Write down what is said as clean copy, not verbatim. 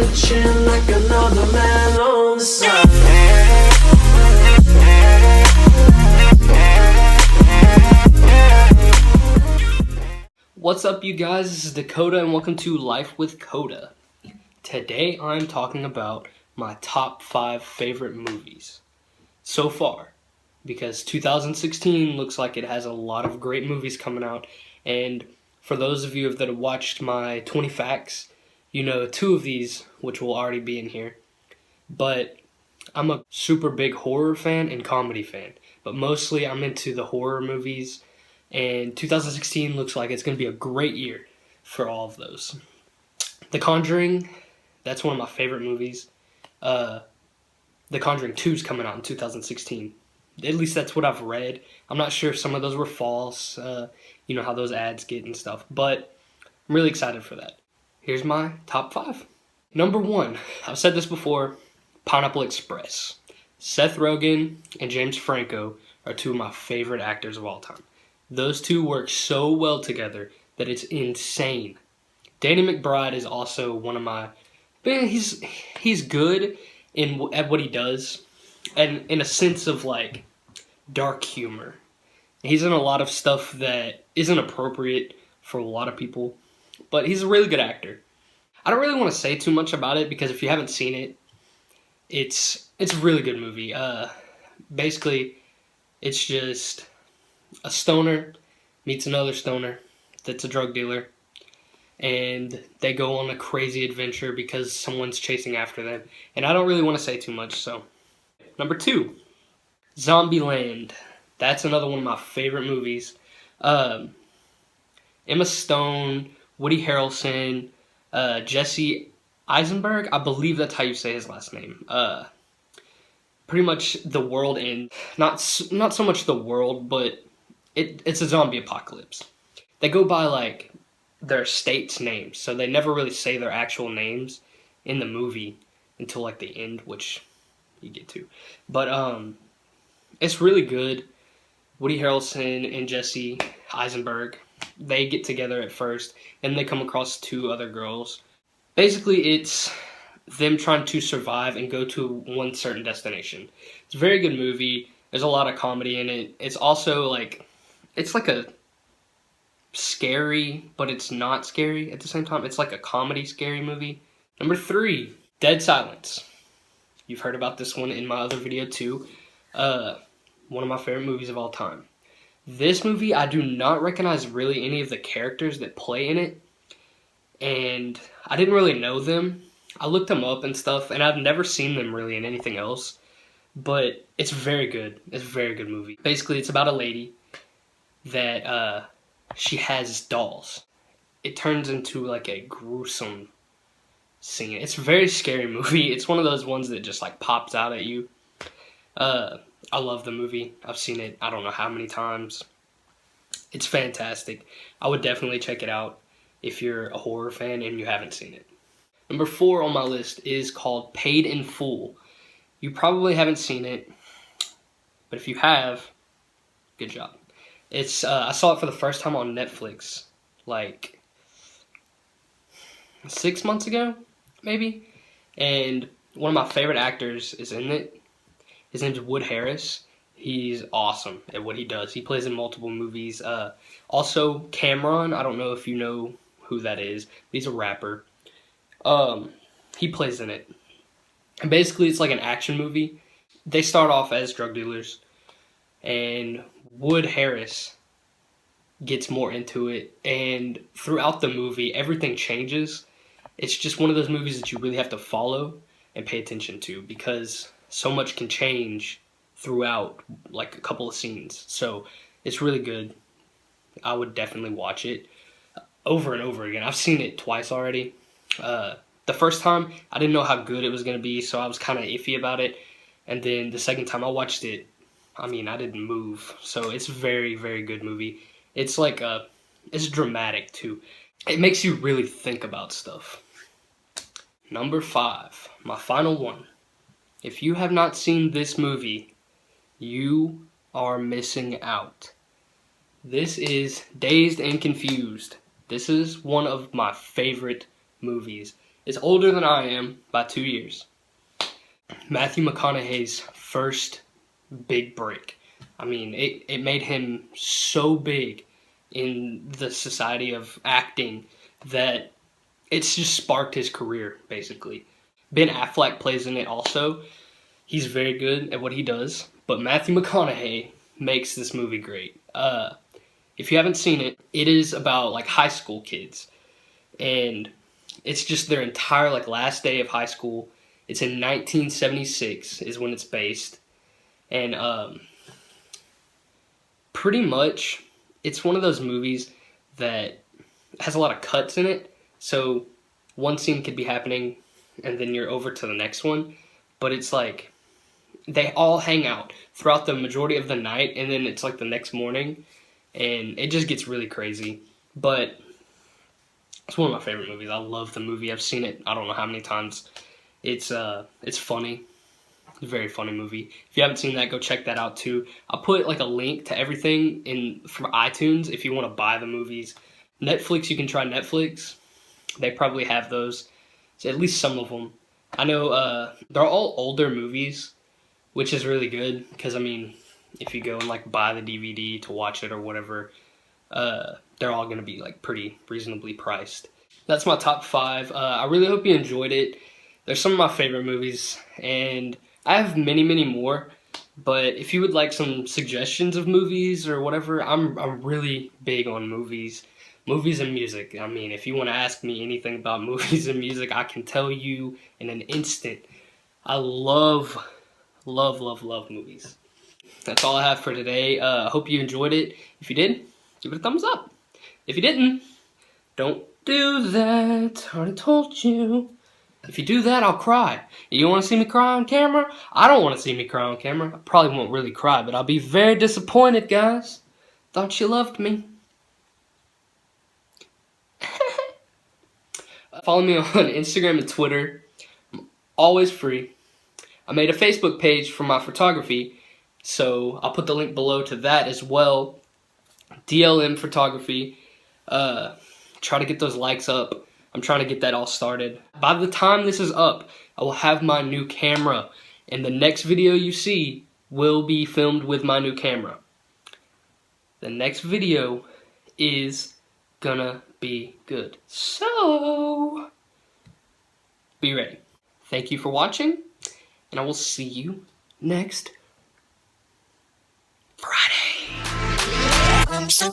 the chin like another man on the side. What's up, you guys? This is Dakota and welcome to Life with Coda. Today I'm talking about my top 5 favorite movies so far, because 2016 looks like it has a lot of great movies coming out, and for those of you that have watched my 20 facts, you know 2 of these which will already be in here. But I'm a super big horror fan and comedy fan, but mostly I'm into the horror movies, and 2016 looks like it's going to be a great year for all of those. The Conjuring, that's one of my favorite movies. The Conjuring 2 is coming out in 2016. At least that's what I've read. I'm not sure if some of those were false, you know how those ads get and stuff, but I'm really excited for that. Here's my top 5. Number 1, I've said this before, Pineapple Express. Seth Rogen and James Franco are 2 of my favorite actors of all time. Those 2 work so well together that it's insane. Danny McBride is also one of my... He's good at what he does, and in a sense of like dark humor. He's in a lot of stuff that isn't appropriate for a lot of people, but he's a really good actor. I don't really want to say too much about it because if you haven't seen it, it's a really good movie. Basically, it's just a stoner meets another stoner that's a drug dealer, and they go on a crazy adventure because someone's chasing after them. And I don't really want to say too much, so. Number 2, Zombieland. That's another one of my favorite movies. Emma Stone, Woody Harrelson, Jesse Eisenberg, I believe that's how you say his last name. Pretty much the world end. Not so much the world, but it's a zombie apocalypse. They go by like their state's names, so they never really say their actual names in the movie until like the end, which you get to. But it's really good. Woody Harrelson and Jesse Eisenberg, they get together at first, and they come across 2 other girls. Basically, it's them trying to survive and go to one certain destination. It's a very good movie. There's a lot of comedy in it. It's also like, it's like a scary, but it's not scary at the same time. It's like a comedy scary movie. Number 3, Dead Silence. You've heard about this one in my other video too. One of my favorite movies of all time. This movie, I do not recognize really any of the characters that play in it, and I didn't really know them. I looked them up and stuff, and I've never seen them really in anything else, but it's very good. It's a very good movie. Basically, it's about a lady that she has dolls. It turns into like a gruesome scene. It's a very scary movie. It's one of those ones that just like pops out at you. I love the movie. I've seen it I don't know how many times. It's fantastic. I would definitely check it out if you're a horror fan and you haven't seen it. Number 4 on my list is called Paid in Full. You probably haven't seen it, but if you have, good job. It's I saw it for the first time on Netflix like 6 months ago, maybe. And one of my favorite actors is in it. His name's Wood Harris. He's awesome at what he does. He plays in multiple movies. Also, Cameron, I don't know if you know who that is, but he's a rapper. He plays in it. And basically, it's like an action movie. They start off as drug dealers, and Wood Harris gets more into it, and throughout the movie, everything changes. It's just one of those movies that you really have to follow and pay attention to, because so much can change throughout like a couple of scenes. So it's really good. I would definitely watch it over and over again. I've seen it twice already. The first time, I didn't know how good it was going to be, so I was kind of iffy about it. And then the second time I watched it, I mean, I didn't move. So it's a very, very good movie. It's like, it's dramatic too. It makes you really think about stuff. Number 5, my final one. If you have not seen this movie, you are missing out. This is Dazed and Confused. This is one of my favorite movies. is older than I am by 2 years. Matthew McConaughey's first big break. I mean, it made him so big in the society of acting that it's just sparked his career, basically. Ben Affleck plays in it also. He's very good at what he does, but Matthew McConaughey makes this movie great. If you haven't seen it, it is about like high school kids, and it's just their entire like last day of high school. It's in 1976 is when it's based, and pretty much it's one of those movies that has a lot of cuts in it, so one scene could be happening and then you're over to the next one, but it's like they all hang out throughout the majority of the night, and then it's like the next morning, and it just gets really crazy. But it's one of my favorite movies. I love the movie. I've seen it I don't know how many times. It's funny. It's a very funny movie. If you haven't seen that, go check that out too. I'll put like a link to everything in from iTunes if you want to buy the movies. Netflix, you can try Netflix. They probably have those. So at least some of them. I know they're all older movies, which is really good because, I mean, if you go and like buy the DVD to watch it or whatever, they're all going to be like pretty reasonably priced. That's my top 5. I really hope you enjoyed it. They're some of my favorite movies, and I have many, many more. But if you would like some suggestions of movies or whatever, I'm really big on movies. Movies and music. I mean, if you want to ask me anything about movies and music, I can tell you in an instant. I love movies. That's all I have for today. I hope you enjoyed it. If you did, give it a thumbs up. If you didn't, don't do that. I already told you. If you do that, I'll cry. You want to see me cry on camera? I don't want to see me cry on camera. I probably won't really cry, but I'll be very disappointed, guys. Thought you loved me. Follow me on Instagram and Twitter. I'm always free. I made a Facebook page for my photography, so I'll put the link below to that as well. DLM Photography. Try to get those likes up. I'm trying to get that all started. By the time this is up, I will have my new camera, and the next video you see will be filmed with my new camera. The next video is gonna be good. So, be ready. Thank you for watching, and I will see you next Friday. I'm so